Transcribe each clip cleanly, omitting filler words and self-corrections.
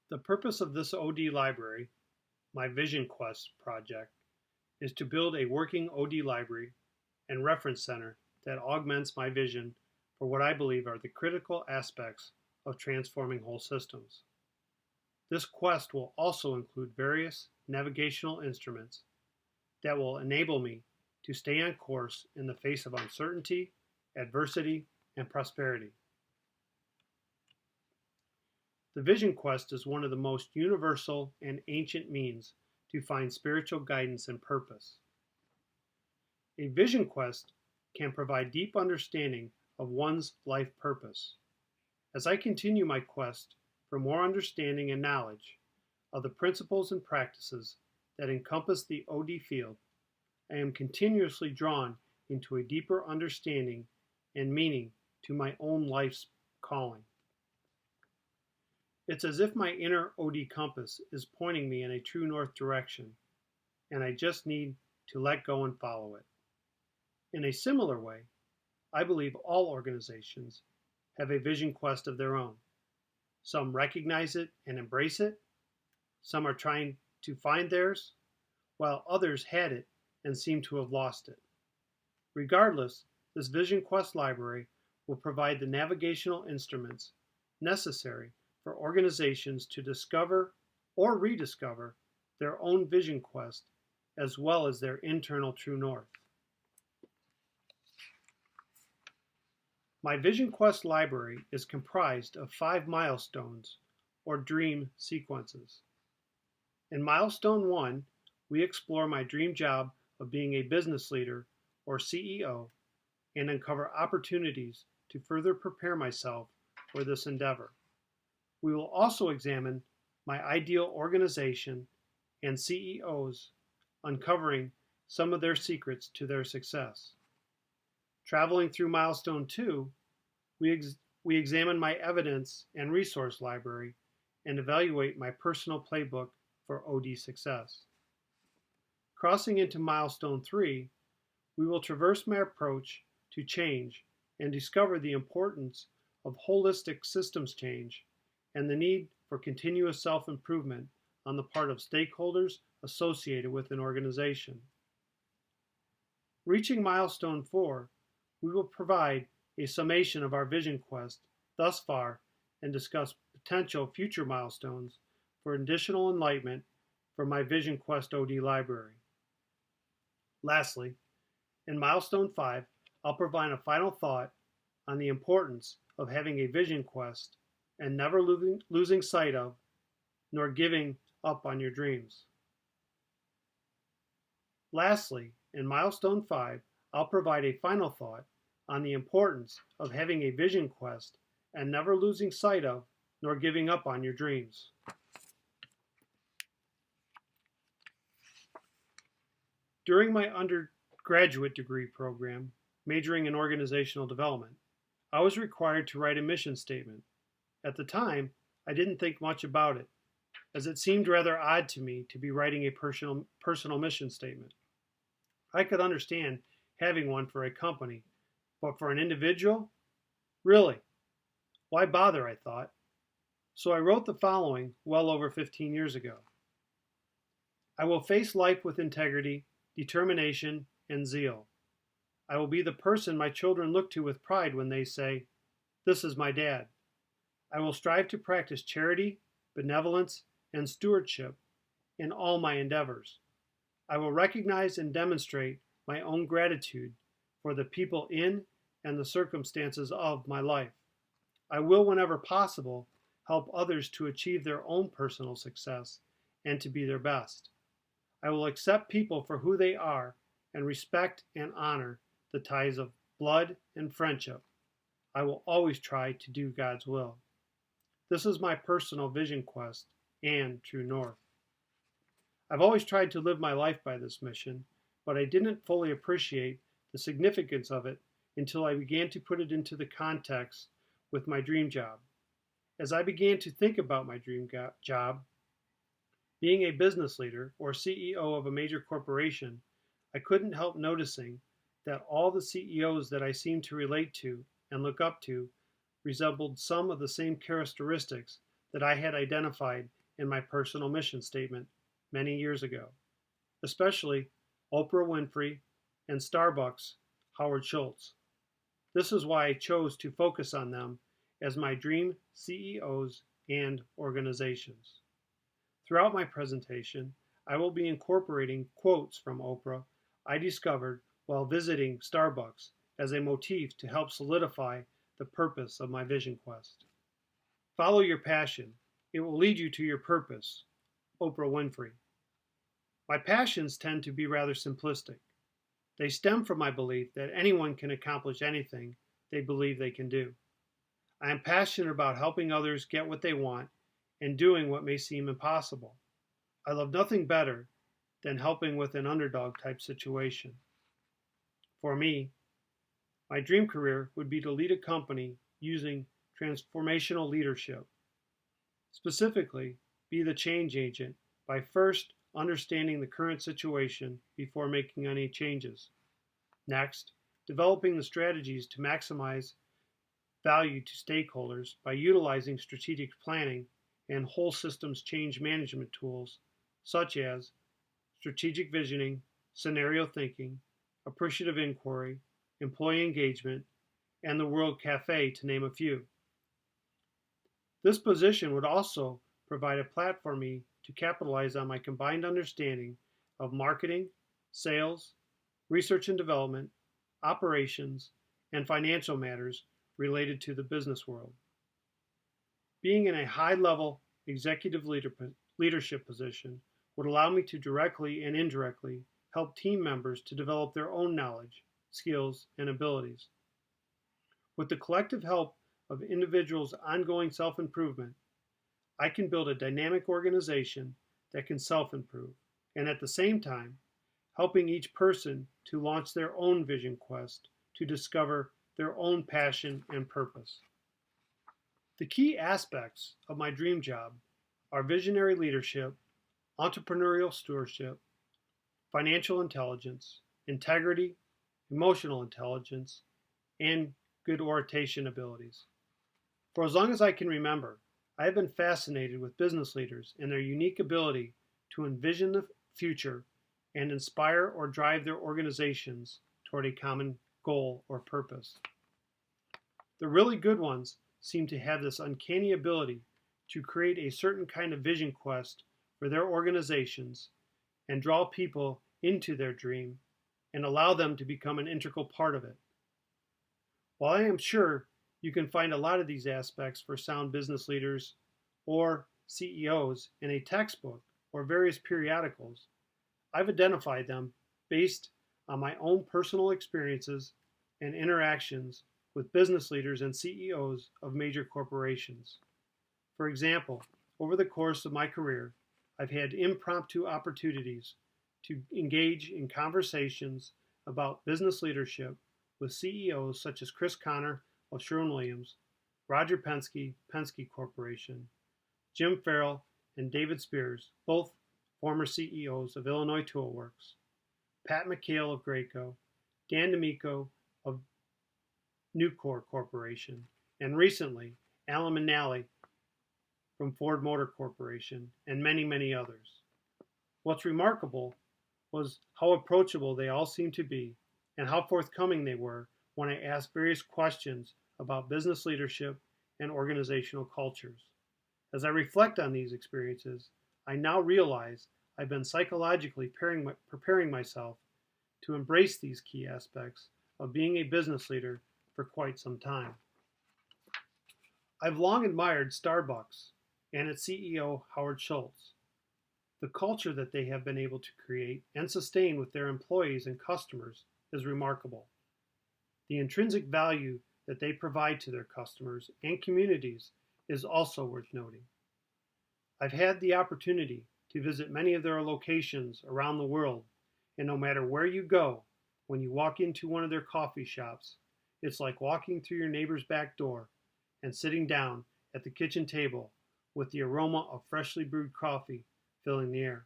The purpose of this OD library, my VisionQuest project, is to build a working OD library and reference center that augments my vision for what I believe are the critical aspects of transforming whole systems. This quest will also include various navigational instruments that will enable me to stay on course in the face of uncertainty, adversity, and prosperity. The Vision Quest is one of the most universal and ancient means to find spiritual guidance and purpose. A vision quest can provide deep understanding of one's life purpose. As I continue my quest for more understanding and knowledge of the principles and practices that encompass the OD field, I am continuously drawn into a deeper understanding and meaning to my own life's calling. It's as if my inner OD compass is pointing me in a true north direction, and I just need to let go and follow it. In a similar way, I believe all organizations have a vision quest of their own. Some recognize it and embrace it. Some are trying to find theirs, while others had it and seem to have lost it. Regardless, this Vision Quest library will provide the navigational instruments necessary for organizations to discover or rediscover their own vision quest as well as their internal true north. My Vision Quest library is comprised of 5 milestones or dream sequences. In Milestone 1, we explore my dream job of being a business leader or CEO and uncover opportunities to further prepare myself for this endeavor. We will also examine my ideal organization and CEOs, uncovering some of their secrets to their success. Traveling through Milestone 2, we examine my evidence and resource library and evaluate my personal playbook for OD success. Crossing into Milestone 3, we will traverse my approach to change and discover the importance of holistic systems change and the need for continuous self-improvement on the part of stakeholders associated with an organization. Reaching Milestone 4, we will provide a summation of our vision quest thus far and discuss potential future milestones for additional enlightenment for my Vision Quest OD library. Lastly, in Milestone 5, I'll provide a final thought on the importance of having a vision quest and never losing sight of nor giving up on your dreams. Lastly, in Milestone 5, I'll provide a final thought on the importance of having a vision quest and never losing sight of nor giving up on your dreams. During my undergraduate degree program, majoring in organizational development, I was required to write a mission statement. At the time, I didn't think much about it, as it seemed rather odd to me to be writing a personal mission statement. I could understand having one for a company, but for an individual? Really? Why bother, I thought. So I wrote the following well over 15 years ago. I will face life with integrity, determination, and zeal. I will be the person my children look to with pride when they say, "This is my dad." I will strive to practice charity, benevolence, and stewardship in all my endeavors. I will recognize and demonstrate my own gratitude for the people in and the circumstances of my life. I will, whenever possible, help others to achieve their own personal success and to be their best. I will accept people for who they are and respect and honor the ties of blood and friendship. I will always try to do God's will. This is my personal vision quest and true north. I've always tried to live my life by this mission, but I didn't fully appreciate the significance of it until I began to put it into the context with my dream job. As I began to think about my dream job, being a business leader or CEO of a major corporation, I couldn't help noticing that all the CEOs that I seemed to relate to and look up to resembled some of the same characteristics that I had identified in my personal mission statement many years ago, especially Oprah Winfrey and Starbucks' Howard Schultz. This is why I chose to focus on them as my dream CEOs and organizations. Throughout my presentation, I will be incorporating quotes from Oprah I discovered while visiting Starbucks as a motif to help solidify the purpose of my vision quest. Follow your passion. It will lead you to your purpose. Oprah Winfrey. My passions tend to be rather simplistic. They stem from my belief that anyone can accomplish anything they believe they can do. I am passionate about helping others get what they want and doing what may seem impossible. I love nothing better than helping with an underdog type situation. For me, my dream career would be to lead a company using transformational leadership. Specifically, be the change agent by first understanding the current situation before making any changes. Next, developing the strategies to maximize value to stakeholders by utilizing strategic planning and whole systems change management tools such as strategic visioning, scenario thinking, appreciative inquiry, employee engagement, and the World Cafe, to name a few. This position would also provide a platform for me to capitalize on my combined understanding of marketing, sales, research and development, operations, and financial matters related to the business world. Being in a high-level executive leadership position would allow me to directly and indirectly help team members to develop their own knowledge, skills, and abilities. With the collective help of individuals' ongoing self-improvement, I can build a dynamic organization that can self-improve, and at the same time, helping each person to launch their own vision quest to discover their own passion and purpose. The key aspects of my dream job are visionary leadership, entrepreneurial stewardship, financial intelligence, integrity, emotional intelligence, and good oration abilities. For as long as I can remember, I have been fascinated with business leaders and their unique ability to envision the future and inspire or drive their organizations toward a common goal or purpose. The really good ones seem to have this uncanny ability to create a certain kind of vision quest for their organizations and draw people into their dream and allow them to become an integral part of it. While I am sure you can find a lot of these aspects for sound business leaders or CEOs in a textbook or various periodicals, I've identified them based on my own personal experiences and interactions with business leaders and CEOs of major corporations. For example, over the course of my career, I've had impromptu opportunities to engage in conversations about business leadership with CEOs such as Chris Connor of Sherwin-Williams, Roger Penske, Penske Corporation, Jim Farrell, and David Spears, both former CEOs of Illinois Tool Works, Pat McHale of Graco, Dan D'Amico of Nucor Corporation, and recently Alan Manali from Ford Motor Corporation, and many, many others. What's remarkable was how approachable they all seemed to be and how forthcoming they were when I asked various questions about business leadership and organizational cultures. As I reflect on these experiences, I now realize I've been psychologically preparing myself to embrace these key aspects of being a business leader for quite some time. I've long admired Starbucks and its CEO, Howard Schultz. The culture that they have been able to create and sustain with their employees and customers is remarkable. The intrinsic value that they provide to their customers and communities is also worth noting. I've had the opportunity to visit many of their locations around the world, and no matter where you go, when you walk into one of their coffee shops, it's like walking through your neighbor's back door and sitting down at the kitchen table with the aroma of freshly brewed coffee filling the air.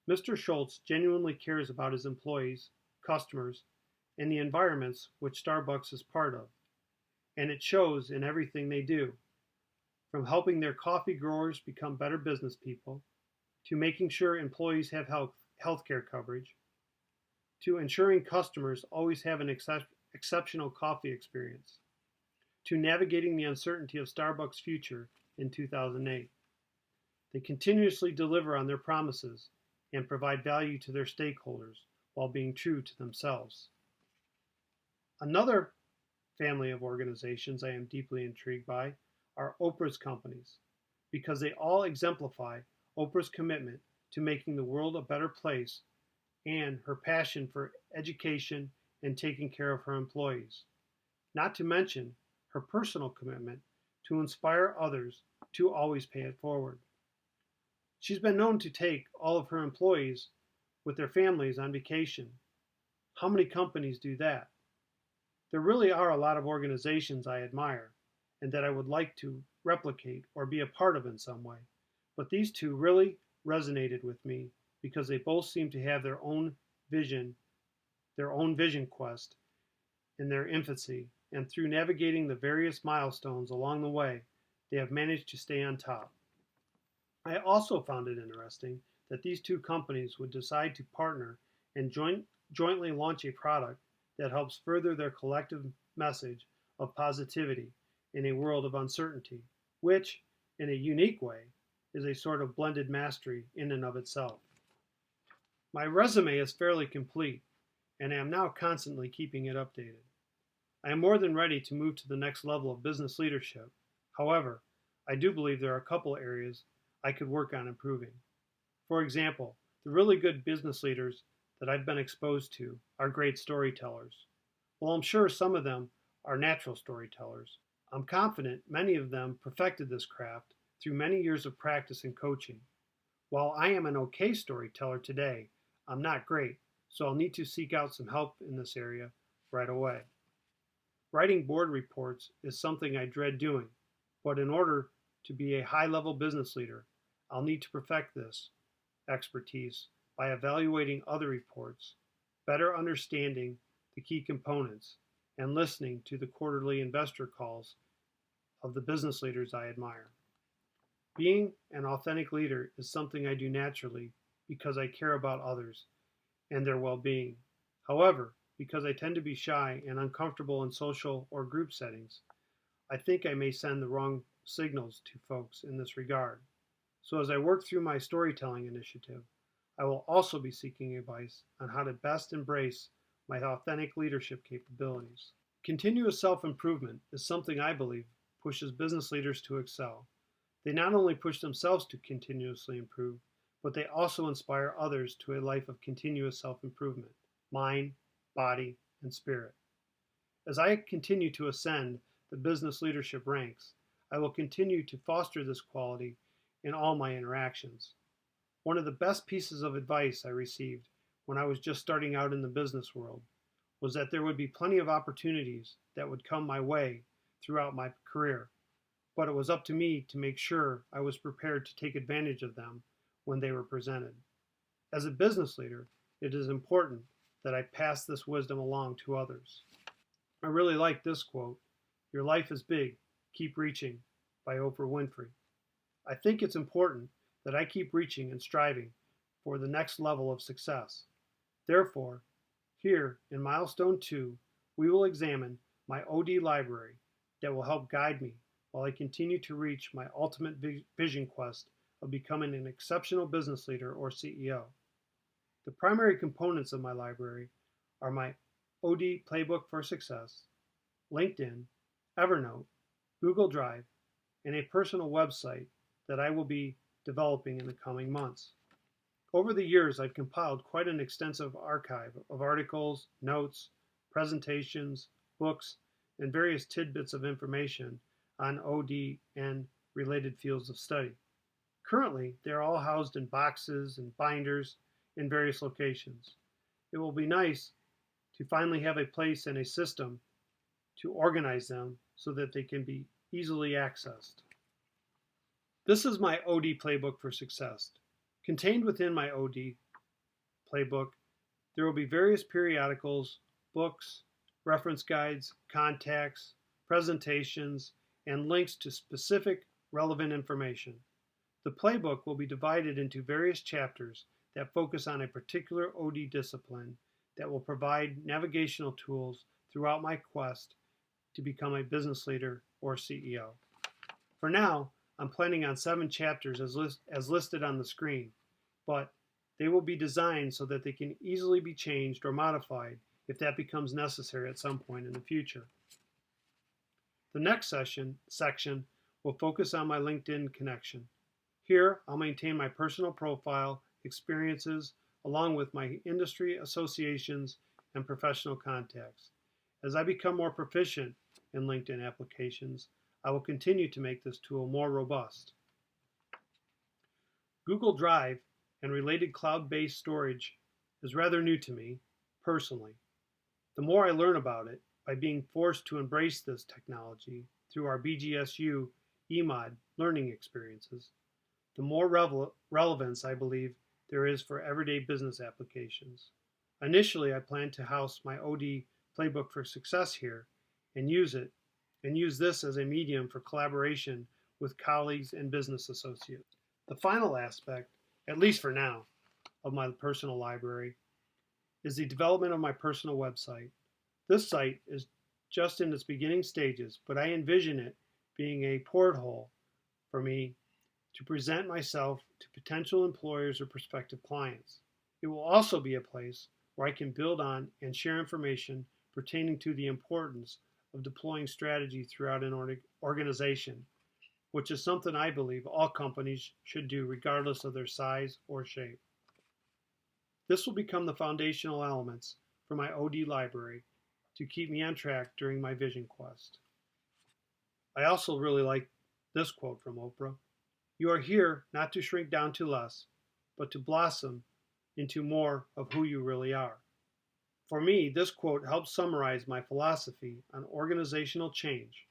Mr. Schultz genuinely cares about his employees, customers, and the environments which Starbucks is part of, and it shows in everything they do. from helping their coffee growers become better business people, to making sure employees have health care coverage, to ensuring customers always have an exceptional coffee experience, to navigating the uncertainty of Starbucks' future in 2008. They continuously deliver on their promises and provide value to their stakeholders while being true to themselves. Another family of organizations I am deeply intrigued by are Oprah's companies, because they all exemplify Oprah's commitment to making the world a better place and her passion for education and taking care of her employees, not to mention her personal commitment to inspire others to always pay it forward. She's been known to take all of her employees with their families on vacation. How many companies do that? There really are a lot of organizations I admire and that I would like to replicate or be a part of in some way, but these two really resonated with me because they both seem to have their own vision quest in their infancy, and through navigating the various milestones along the way, they have managed to stay on top. I also found it interesting that these two companies would decide to partner and jointly launch a product that helps further their collective message of positivity in a world of uncertainty, which, in a unique way, is a sort of blended mastery in and of itself. My resume is fairly complete, and I am now constantly keeping it updated. I am more than ready to move to the next level of business leadership. However, I do believe there are a couple areas I could work on improving. For example, the really good business leaders that I've been exposed to are great storytellers. While I'm sure some of them are natural storytellers, I'm confident many of them perfected this craft through many years of practice and coaching. While I am an okay storyteller today, I'm not great, so I'll need to seek out some help in this area right away. Writing board reports is something I dread doing, but in order to be a high-level business leader, I'll need to perfect this expertise by evaluating other reports, better understanding the key components, and listening to the quarterly investor calls of the business leaders I admire. Being an authentic leader is something I do naturally because I care about others and their well-being. However, because I tend to be shy and uncomfortable in social or group settings, I think I may send the wrong signals to folks in this regard. So as I work through my storytelling initiative, I will also be seeking advice on how to best embrace my authentic leadership capabilities. Continuous self-improvement is something I believe pushes business leaders to excel. They not only push themselves to continuously improve, but they also inspire others to a life of continuous self-improvement, mind, body, and spirit. As I continue to ascend the business leadership ranks, I will continue to foster this quality in all my interactions. One of the best pieces of advice I received when I was just starting out in the business world was that there would be plenty of opportunities that would come my way throughout my career, but it was up to me to make sure I was prepared to take advantage of them when they were presented. As a business leader, it is important that I pass this wisdom along to others. I really like this quote, "Your life is big, keep reaching," by Oprah Winfrey. I think it's important that I keep reaching and striving for the next level of success. Therefore, here in Milestone 2, we will examine my OD library that will help guide me while I continue to reach my ultimate vision quest of becoming an exceptional business leader or CEO. The primary components of my library are my OD Playbook for Success, LinkedIn, Evernote, Google Drive, and a personal website that I will be developing in the coming months. Over the years, I've compiled quite an extensive archive of articles, notes, presentations, books, and various tidbits of information on OD and related fields of study. Currently, they are all housed in boxes and binders in various locations. It will be nice to finally have a place and a system to organize them so that they can be easily accessed. This is my OD Playbook for Success. Contained within my OD Playbook, there will be various periodicals, books, reference guides, contacts, presentations, and links to specific relevant information. The playbook will be divided into various chapters that focus on a particular OD discipline that will provide navigational tools throughout my quest to become a business leader or CEO. For now, I'm planning on 7 chapters as listed on the screen, but they will be designed so that they can easily be changed or modified if that becomes necessary at some point in the future. The next section will focus on my LinkedIn connection. Here, I'll maintain my personal profile, experiences, along with my industry associations and professional contacts. As I become more proficient in LinkedIn applications, I will continue to make this tool more robust. Google Drive and related cloud-based storage is rather new to me, personally. The more I learn about it, by being forced to embrace this technology through our BGSU eMod learning experiences, the more relevance I believe there is for everyday business applications. Initially, I plan to house my OD Playbook for Success here and use this as a medium for collaboration with colleagues and business associates. The final aspect, at least for now, of my personal library is the development of my personal website. This site is just in its beginning stages, but I envision it being a porthole for me to present myself to potential employers or prospective clients. It will also be a place where I can build on and share information pertaining to the importance of deploying strategy throughout an organization, which is something I believe all companies should do regardless of their size or shape. This will become the foundational elements for my OD library to keep me on track during my vision quest. I also really like this quote from Oprah. "You are here not to shrink down to less, but to blossom into more of who you really are." For me, this quote helps summarize my philosophy on organizational change.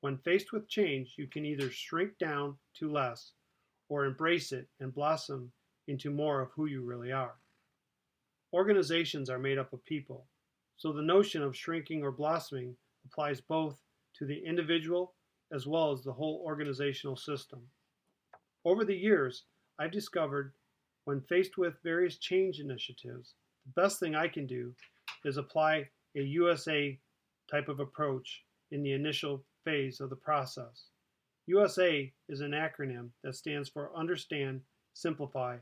When faced with change, you can either shrink down to less or embrace it and blossom into more of who you really are. Organizations are made up of people, so the notion of shrinking or blossoming applies both to the individual as well as the whole organizational system. Over the years, I've discovered when faced with various change initiatives, the best thing I can do is apply a USA type of approach in the initial phase of the process. USA is an acronym that stands for Understand, Simplify,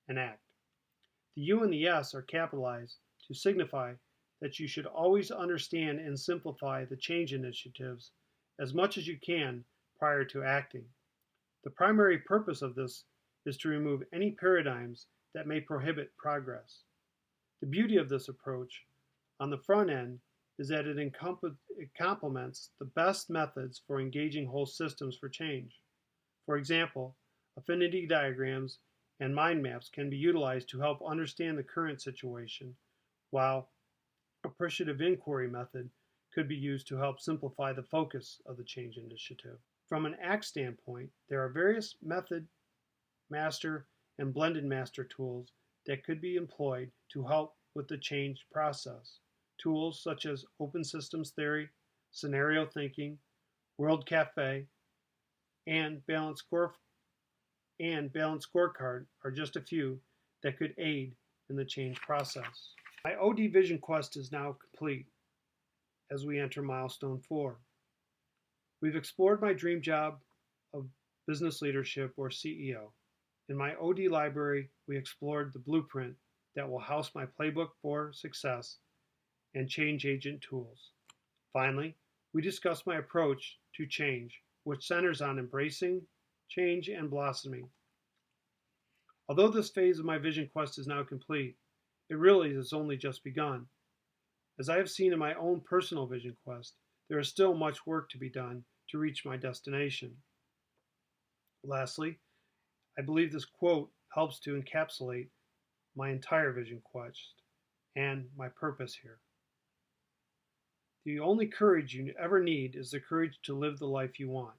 and Act. The U and the S are capitalized to signify that you should always understand and simplify the change initiatives as much as you can prior to acting. The primary purpose of this is to remove any paradigms that may prohibit progress. The beauty of this approach on the front end is that it complements the best methods for engaging whole systems for change. For example, affinity diagrams and mind maps can be utilized to help understand the current situation, while appreciative inquiry method could be used to help simplify the focus of the change initiative. From an ACT standpoint, there are various method master and blended master tools that could be employed to help with the change process. Tools such as open systems theory, scenario thinking, World Cafe, and balanced scorecard are just a few that could aid in the change process. My OD Vision Quest is now complete as we enter milestone 4. We've explored my dream job of business leadership or CEO. In my OD library, we explored the blueprint that will house my playbook for success and change agent tools. Finally, we discussed my approach to change, which centers on embracing change and blossoming. Although this phase of my vision quest is now complete, it really has only just begun. As I have seen in my own personal vision quest, there is still much work to be done to reach my destination. Lastly, I believe this quote helps to encapsulate my entire vision quest and my purpose here. The only courage you ever need is the courage to live the life you want.